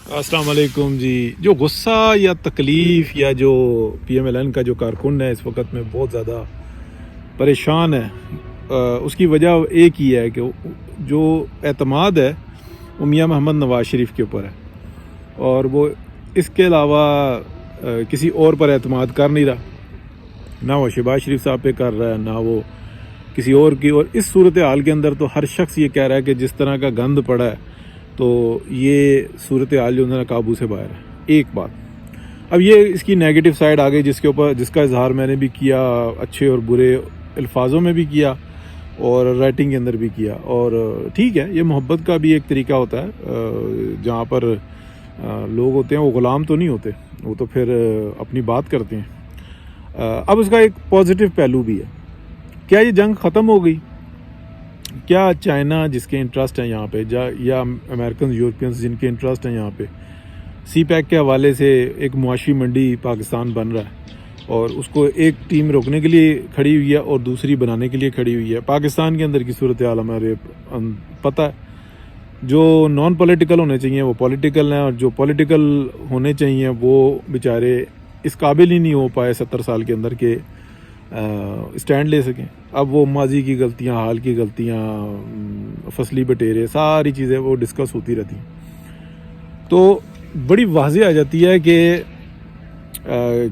السلام علیکم جی. جو غصہ یا تکلیف یا جو پی ایم ایل این کا جو کارکن ہے اس وقت میں بہت زیادہ پریشان ہے، اس کی وجہ ایک ہی ہے کہ جو اعتماد ہے وہ میاں محمد نواز شریف کے اوپر ہے، اور وہ اس کے علاوہ کسی اور پر اعتماد کر نہیں رہا، نہ وہ شہباز شریف صاحب پہ کر رہا ہے نہ وہ کسی اور کی. اور اس صورتحال کے اندر تو ہر شخص یہ کہہ رہا ہے کہ جس طرح کا گند پڑا ہے تو یہ صورتحال جو ہے قابو سے باہر ہے. ایک بات اب یہ اس کی نیگیٹو سائڈ آ گئی جس کا اظہار میں نے بھی کیا، اچھے اور برے الفاظوں میں بھی کیا اور رائٹنگ کے اندر بھی کیا. اور ٹھیک ہے، یہ محبت کا بھی ایک طریقہ ہوتا ہے، جہاں پر لوگ ہوتے ہیں وہ غلام تو نہیں ہوتے، وہ تو پھر اپنی بات کرتے ہیں. اب اس کا ایک پازیٹیو پہلو بھی ہے. کیا یہ جنگ ختم ہو گئی؟ کیا چائنا جس کے انٹرسٹ ہیں یہاں پہ یا امریکنز یورپینز جن کے انٹرسٹ ہیں یہاں پہ، سی پیک کے حوالے سے ایک معاشی منڈی پاکستان بن رہا ہے اور اس کو ایک ٹیم روکنے کے لیے کھڑی ہوئی ہے اور دوسری بنانے کے لیے کھڑی ہوئی ہے. پاکستان کے اندر کی صورتحال ہمارے پتہ ہے، جو نان پولیٹیکل ہونے چاہیے وہ پولیٹیکل ہیں، اور جو پولیٹیکل ہونے چاہیے وہ بیچارے اس قابل ہی نہیں ہو پائے 70 سال کے اندر کہ اسٹینڈ لے سکیں. اب وہ ماضی کی غلطیاں، حال کی غلطیاں، فصلی بٹیرے، ساری چیزیں وہ ڈسکس ہوتی رہتی ہیں. تو بڑی واضح آ جاتی ہے کہ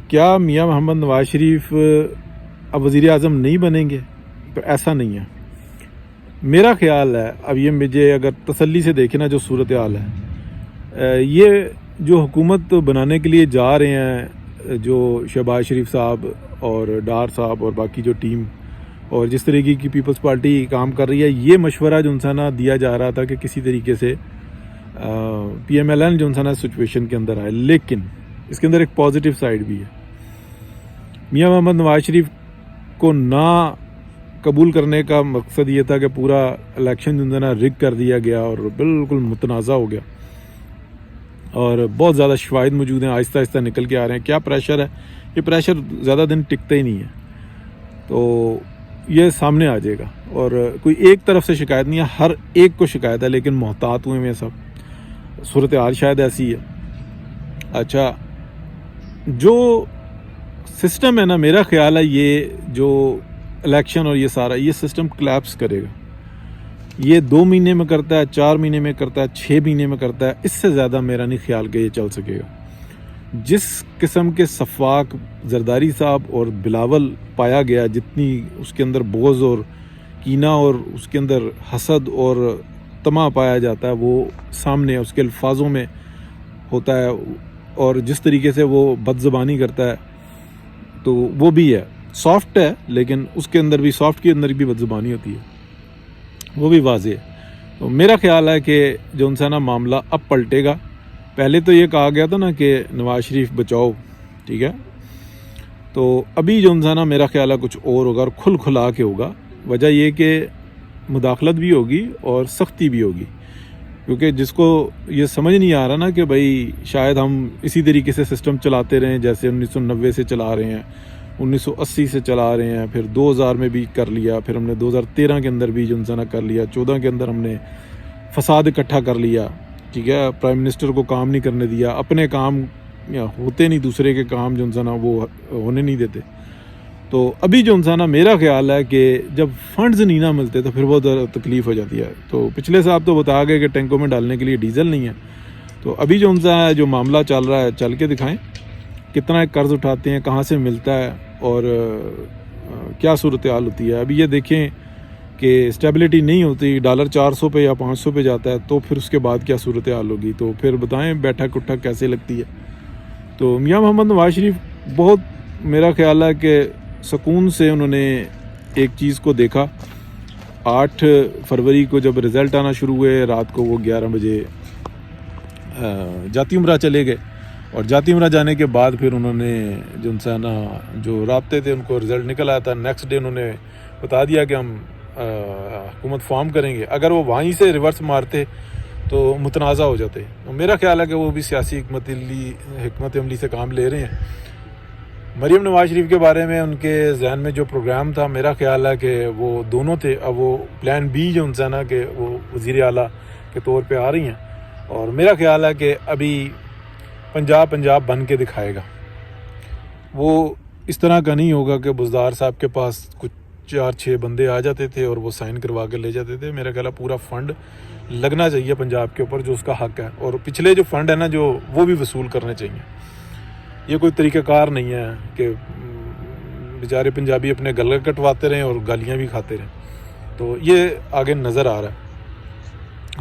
کیا میاں محمد نواز شریف اب وزیر اعظم نہیں بنیں گے؟ تو ایسا نہیں ہے. میرا خیال ہے، اب یہ مجھے اگر تسلی سے دیکھنا جو صورتحال ہے، یہ جو حکومت بنانے کے لیے جا رہے ہیں، جو شہباز شریف صاحب اور ڈار صاحب اور باقی جو ٹیم اور جس طریقے کی پیپلز پارٹی کام کر رہی ہے، یہ مشورہ جو انسانہ دیا جا رہا تھا کہ کسی طریقے سے پی ایم ایل این جو انسانہ سچویشن کے اندر آئے. لیکن اس کے اندر ایک پازیٹیو سائڈ بھی ہے. میاں محمد نواز شریف کو نہ قبول کرنے کا مقصد یہ تھا کہ پورا الیکشن جو انسانہ رگ کر دیا گیا اور بالکل متنازع ہو گیا، اور بہت زیادہ شواہد موجود ہیں، آہستہ آہستہ نکل کے آ رہے ہیں. کیا پریشر ہے؟ یہ پریشر زیادہ دن ٹکتا ہی نہیں ہے، تو یہ سامنے آ جائے گا. اور کوئی ایک طرف سے شکایت نہیں ہے، ہر ایک کو شکایت ہے، لیکن محتاط ہوئے ہیں سب. صورتحال شاید ایسی ہے. اچھا، جو سسٹم ہے نا، میرا خیال ہے یہ جو الیکشن اور یہ سارا یہ سسٹم کلیپس کرے گا. یہ 2 مہینے میں کرتا ہے، 4 مہینے میں کرتا ہے، 6 مہینے میں کرتا ہے، اس سے زیادہ میرا نہیں خیال کہ یہ چل سکے گا. جس قسم کے صفاق زرداری صاحب اور بلاول پایا گیا، جتنی اس کے اندر بغض اور کینہ اور اس کے اندر حسد اور طمع پایا جاتا ہے، وہ سامنے اس کے الفاظوں میں ہوتا ہے. اور جس طریقے سے وہ بد زبانی کرتا ہے تو وہ بھی ہے، سافٹ ہے لیکن اس کے اندر بھی، سافٹ کے اندر بھی بد زبانی ہوتی ہے، وہ بھی واضح ہے. تو میرا خیال ہے کہ جو انسانہ معاملہ اب پلٹے گا. پہلے تو یہ کہا گیا تھا نا کہ نواز شریف بچاؤ، ٹھیک ہے، تو ابھی جو انسانہ میرا خیال ہے کچھ اور ہوگا اور کھل کھلا کے ہوگا. وجہ یہ کہ مداخلت بھی ہوگی اور سختی بھی ہوگی، کیونکہ جس کو یہ سمجھ نہیں آ رہا نا کہ بھائی شاید ہم اسی طریقے سے سسٹم چلاتے رہیں جیسے 1990 سے چلا رہے ہیں، 1980 سے چلا رہے ہیں، پھر 2000 میں بھی کر لیا، پھر ہم نے 2013 کے اندر بھی جو انسانہ کر لیا، 14 کے اندر ہم نے فساد اکٹھا کر لیا، ٹھیک ہے، پرائم منسٹر کو کام نہیں کرنے دیا، اپنے کام ہوتے نہیں، دوسرے کے کام جو انسانہ وہ ہونے نہیں دیتے. تو ابھی جو انسانہ میرا خیال ہے کہ جب فنڈز نہیں نہ ملتے تو پھر بہت تکلیف ہو جاتی ہے. تو پچھلے صاحب تو بتا گئے کہ ٹینکوں میں ڈالنے کے لیے ڈیزل نہیں ہے. تو ابھی جو انسانہ ہے، جو معاملہ چل رہا ہے، چل کے دکھائیں کتنا قرض اٹھاتے ہیں، کہاں سے ملتا ہے اور کیا صورتحال ہوتی ہے. ابھی یہ دیکھیں کہ اسٹیبلٹی نہیں ہوتی، ڈالر 400 پہ یا 500 پہ جاتا ہے تو پھر اس کے بعد کیا صورتحال ہوگی. تو پھر بتائیں بیٹھک اٹھک کیسے لگتی ہے. تو میاں محمد نواز شریف بہت، میرا خیال ہے کہ سکون سے انہوں نے ایک چیز کو دیکھا. 8 فروری کو جب رزلٹ آنا شروع ہوئے، رات کو وہ 11 بجے جاتی عمرہ چلے گئے، اور جاتی عمرہ جانے کے بعد پھر انہوں نے جو انسانہ جو رابطے تھے ان کو رزلٹ نکل آیا تھا. نیکسٹ ڈے انہوں نے بتا دیا کہ ہم حکومت فارم کریں گے. اگر وہ وہیں سے ریورس مارتے تو متنازع ہو جاتے. میرا خیال ہے کہ وہ بھی سیاسی حکمت عملی سے کام لے رہے ہیں. مریم نواز شریف کے بارے میں ان کے ذہن میں جو پروگرام تھا، میرا خیال ہے کہ وہ دونوں تھے. اب وہ پلان بی جو انسانہ کہ وہ وزیر اعلیٰ کے طور پہ آ رہی ہیں، اور میرا خیال ہے کہ ابھی پنجاب بن کے دکھائے گا. وہ اس طرح کا نہیں ہوگا کہ بزدار صاحب کے پاس کچھ 4-6 بندے آ جاتے تھے اور وہ سائن کروا کے لے جاتے تھے. میرا خیال ہے پورا فنڈ لگنا چاہیے پنجاب کے اوپر جو اس کا حق ہے, اور پچھلے جو فنڈ ہے نا جو وہ بھی وصول کرنے چاہیے. یہ کوئی طریقہ کار نہیں ہے کہ بیچارے پنجابی اپنے گلے کٹواتے رہیں اور گالیاں بھی کھاتے رہیں. تو یہ آگے نظر آ رہا ہے.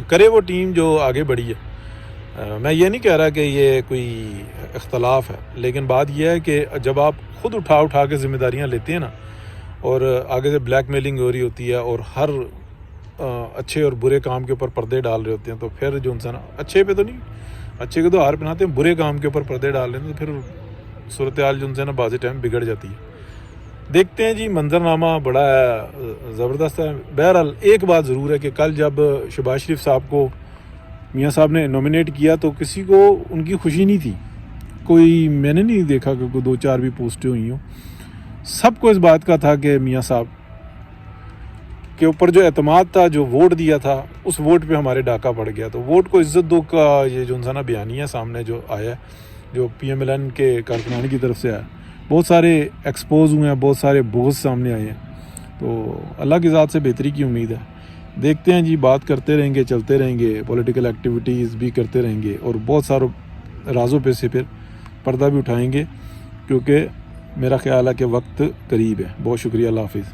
کرے وہ ٹیم جو آگے بڑھی ہے. میں یہ نہیں کہہ رہا کہ یہ کوئی اختلاف ہے, لیکن بات یہ ہے کہ جب آپ خود اٹھا کے ذمہ داریاں لیتے ہیں نا, اور آگے سے بلیک میلنگ ہو رہی ہوتی ہے اور ہر اچھے اور برے کام کے اوپر پردے ڈال رہے ہوتے ہیں, تو پھر جو انسان اچھے پہ تو نہیں, اچھے کو تو ہار پہناتے ہیں, برے کام کے اوپر پردے ڈال رہے ہیں, تو پھر صورتحال جو ان سے نا بعض ٹائم بگڑ جاتی ہے. دیکھتے ہیں جی, منظرنامہ بڑا زبردست ہے. بہرحال ایک بات ضرور ہے کہ کل جب شہباز شریف صاحب کو میاں صاحب نے نومینیٹ کیا تو کسی کو ان کی خوشی نہیں تھی. کوئی میں نے نہیں دیکھا کہ کوئی 2-4 بھی پوسٹیں ہوئی ہوں. سب کو اس بات کا تھا کہ میاں صاحب کے اوپر جو اعتماد تھا, جو ووٹ دیا تھا, اس ووٹ پہ ہمارے ڈاکہ پڑ گیا. تو ووٹ کو عزت دو کا یہ جو انسانہ بیانیہ سامنے جو آیا ہے, جو PMLN کے کارکنان کی طرف سے آیا, بہت سارے ایکسپوز ہوئے ہیں, بہت سارے بغض سامنے آئے ہیں. تو اللہ کی ذات سے بہتری کی امید ہے. دیکھتے ہیں جی, بات کرتے رہیں گے, چلتے رہیں گے, پولیٹیکل ایکٹیویٹیز بھی کرتے رہیں گے, اور بہت ساروں رازوں پہ سے پھر پردہ بھی اٹھائیں گے, کیونکہ میرا خیال ہے کہ وقت قریب ہے. بہت شکریہ, اللہ حافظ.